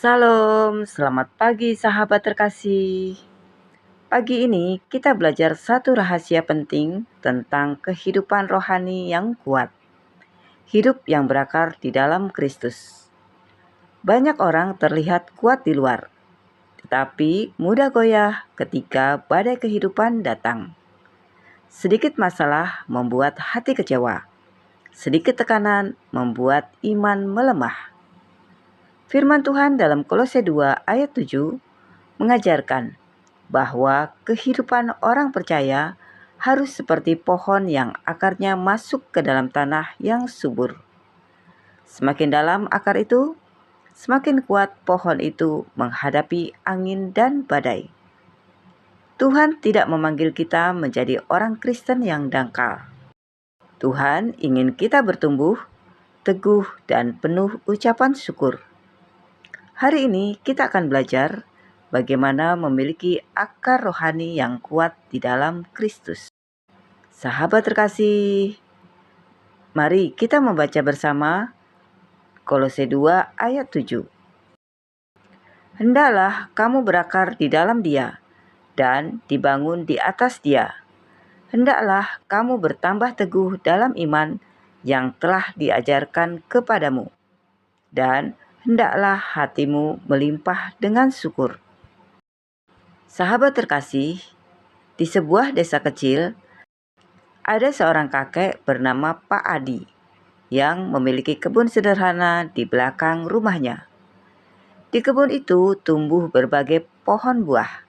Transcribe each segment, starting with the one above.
Salam, selamat pagi sahabat terkasih. Pagi ini kita belajar satu rahasia penting tentang kehidupan rohani yang kuat. Hidup yang berakar di dalam Kristus. Banyak orang terlihat kuat di luar, tetapi mudah goyah ketika badai kehidupan datang. Sedikit masalah membuat hati kecewa. Sedikit tekanan membuat iman melemah. Firman Tuhan dalam Kolose 2 ayat 7 mengajarkan bahwa kehidupan orang percaya harus seperti pohon yang akarnya masuk ke dalam tanah yang subur. Semakin dalam akar itu, semakin kuat pohon itu menghadapi angin dan badai. Tuhan tidak memanggil kita menjadi orang Kristen yang dangkal. Tuhan ingin kita bertumbuh, teguh, dan penuh ucapan syukur. Hari ini kita akan belajar bagaimana memiliki akar rohani yang kuat di dalam Kristus. Sahabat terkasih, mari kita membaca bersama Kolose 2 ayat 7. Hendaklah kamu berakar di dalam Dia dan dibangun di atas Dia. Hendaklah kamu bertambah teguh dalam iman yang telah diajarkan kepadamu, dan hendaklah hatimu melimpah dengan syukur. Sahabat terkasih, di sebuah desa kecil, ada seorang kakek bernama Pak Adi yang memiliki kebun sederhana di belakang rumahnya. Di kebun itu tumbuh berbagai pohon buah,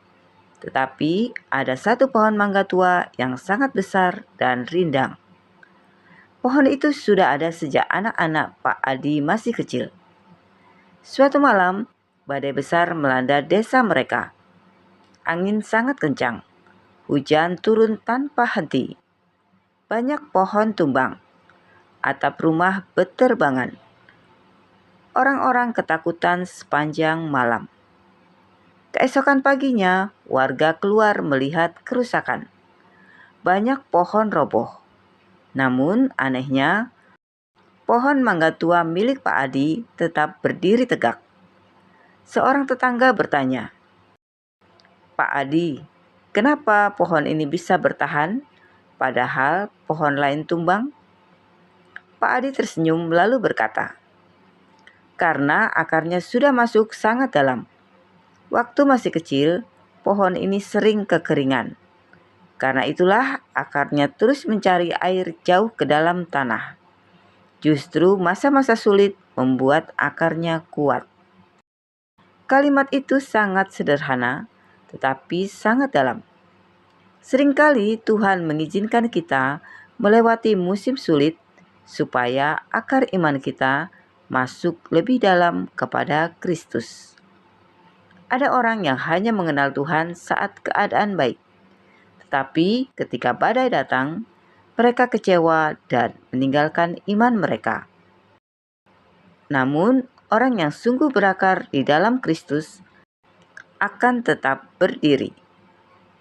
tetapi ada satu pohon mangga tua yang sangat besar dan rindang. Pohon itu sudah ada sejak anak-anak Pak Adi masih kecil. Suatu malam, badai besar melanda desa mereka. Angin sangat kencang. Hujan turun tanpa henti. Banyak pohon tumbang. Atap rumah berterbangan. Orang-orang ketakutan sepanjang malam. Keesokan paginya, warga keluar melihat kerusakan. Banyak pohon roboh. Namun anehnya, pohon mangga tua milik Pak Adi tetap berdiri tegak. Seorang tetangga bertanya, "Pak Adi, kenapa pohon ini bisa bertahan, padahal pohon lain tumbang?" Pak Adi tersenyum lalu berkata, "Karena akarnya sudah masuk sangat dalam. Waktu masih kecil, pohon ini sering kekeringan. Karena itulah akarnya terus mencari air jauh ke dalam tanah. Justru masa-masa sulit membuat akarnya kuat." Kalimat itu sangat sederhana, tetapi sangat dalam. Seringkali Tuhan mengizinkan kita melewati musim sulit supaya akar iman kita masuk lebih dalam kepada Kristus. Ada orang yang hanya mengenal Tuhan saat keadaan baik, tetapi ketika badai datang, mereka kecewa dan meninggalkan iman mereka. Namun, orang yang sungguh berakar di dalam Kristus akan tetap berdiri.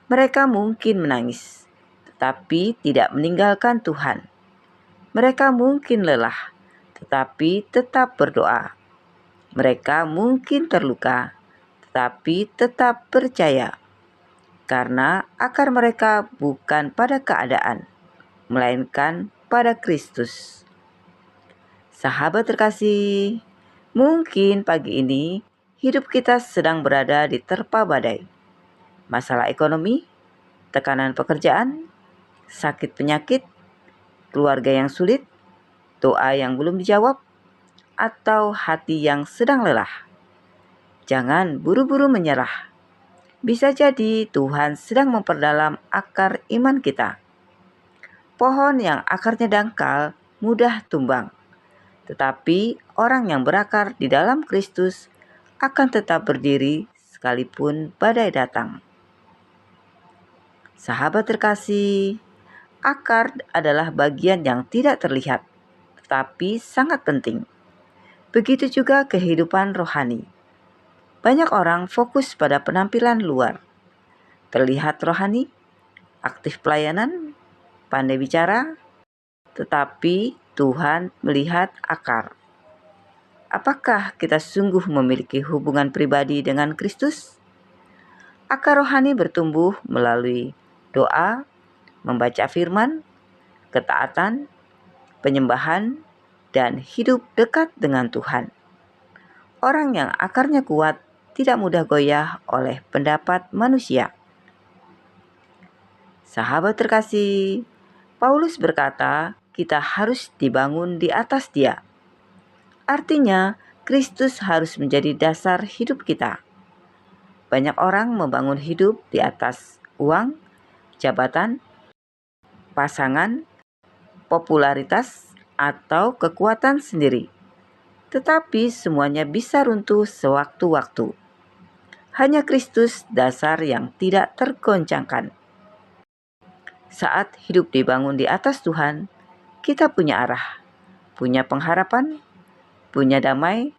Mereka mungkin menangis, tetapi tidak meninggalkan Tuhan. Mereka mungkin lelah, tetapi tetap berdoa. Mereka mungkin terluka, tetapi tetap percaya. Karena akar mereka bukan pada keadaan, melainkan pada Kristus. Sahabat terkasih, mungkin pagi ini hidup kita sedang berada di terpa badai. Masalah ekonomi, tekanan pekerjaan, sakit penyakit, keluarga yang sulit, doa yang belum dijawab, atau hati yang sedang lelah. Jangan buru-buru menyerah. Bisa jadi Tuhan sedang memperdalam akar iman kita. Pohon yang akarnya dangkal mudah tumbang, tetapi orang yang berakar di dalam Kristus akan tetap berdiri sekalipun badai datang. Sahabat terkasih, akar adalah bagian yang tidak terlihat, tetapi sangat penting. Begitu juga kehidupan rohani. Banyak orang fokus pada penampilan luar. Terlihat rohani, aktif pelayanan, pandai bicara, tetapi Tuhan melihat akar. apakah kita sungguh memiliki hubungan pribadi dengan Kristus? Akar rohani bertumbuh melalui doa, membaca firman, ketaatan, penyembahan, dan hidup dekat dengan Tuhan. Orang yang akarnya kuat tidak mudah goyah oleh pendapat manusia. Sahabat terkasih, Paulus berkata, kita harus dibangun di atas Dia. Artinya, Kristus harus menjadi dasar hidup kita. Banyak orang membangun hidup di atas uang, jabatan, pasangan, popularitas, atau kekuatan sendiri. Tetapi semuanya bisa runtuh sewaktu-waktu. Hanya Kristus dasar yang tidak tergoncangkan. Saat hidup dibangun di atas Tuhan, kita punya arah, punya pengharapan, punya damai,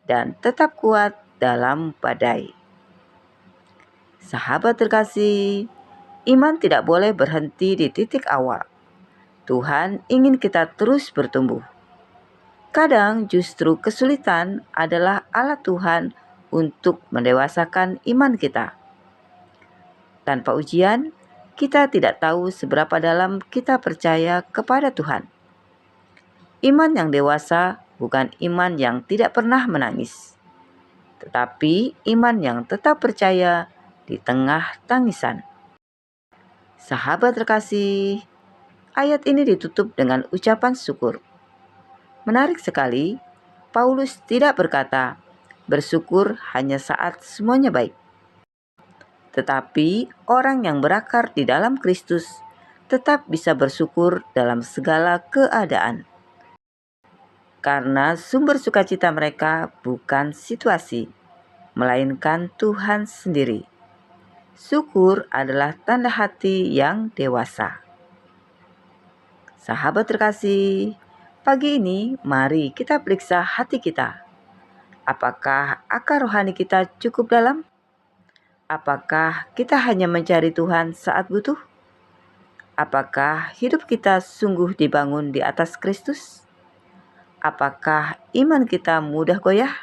dan tetap kuat dalam badai. Sahabat terkasih, iman tidak boleh berhenti di titik awal. Tuhan ingin kita terus bertumbuh. Kadang justru kesulitan adalah alat Tuhan untuk mendewasakan iman kita. Tanpa ujian, kita tidak tahu seberapa dalam kita percaya kepada Tuhan. Iman yang dewasa bukan iman yang tidak pernah menangis, tetapi iman yang tetap percaya di tengah tangisan. Sahabat terkasih, ayat ini ditutup dengan ucapan syukur. Menarik sekali, Paulus tidak berkata, bersyukur hanya saat semuanya baik. Tetapi orang yang berakar di dalam Kristus tetap bisa bersyukur dalam segala keadaan. Karena sumber sukacita mereka bukan situasi, melainkan Tuhan sendiri. Syukur adalah tanda hati yang dewasa. Sahabat terkasih, pagi ini mari kita periksa hati kita. Apakah akar rohani kita cukup dalam? Apakah kita hanya mencari Tuhan saat butuh? Apakah hidup kita sungguh dibangun di atas Kristus? Apakah iman kita mudah goyah?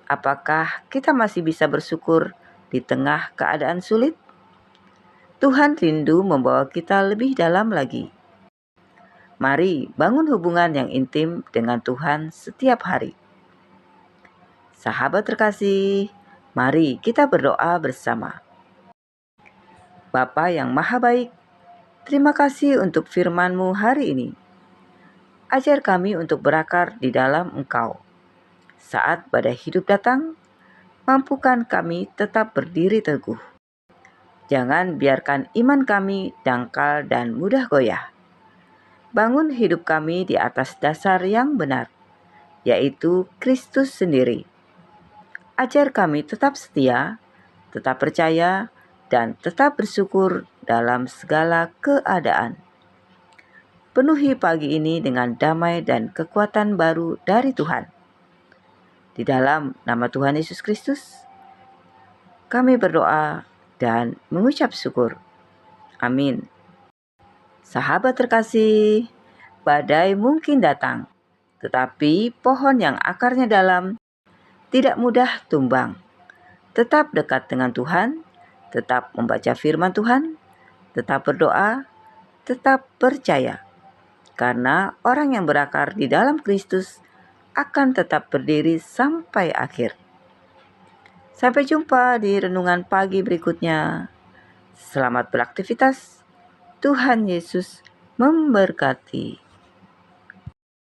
Apakah kita masih bisa bersyukur di tengah keadaan sulit? Tuhan rindu membawa kita lebih dalam lagi. Mari bangun hubungan yang intim dengan Tuhan setiap hari. Sahabat terkasih, mari kita berdoa bersama. Bapa yang Maha Baik, terima kasih untuk firman-Mu hari ini. Ajar kami untuk berakar di dalam Engkau. Saat badai hidup datang, mampukan kami tetap berdiri teguh. Jangan biarkan iman kami dangkal dan mudah goyah. Bangun hidup kami di atas dasar yang benar, yaitu Kristus sendiri. Ajar kami tetap setia, tetap percaya, dan tetap bersyukur dalam segala keadaan. Penuhi pagi ini dengan damai dan kekuatan baru dari Tuhan. Di dalam nama Tuhan Yesus Kristus, kami berdoa dan mengucap syukur. Amin. Sahabat terkasih, badai mungkin datang, tetapi pohon yang akarnya dalam tidak mudah tumbang. Tetap dekat dengan Tuhan, tetap membaca firman Tuhan, tetap berdoa, tetap percaya. Karena orang yang berakar di dalam Kristus akan tetap berdiri sampai akhir. Sampai jumpa di renungan pagi berikutnya. Selamat beraktivitas. Tuhan Yesus memberkati.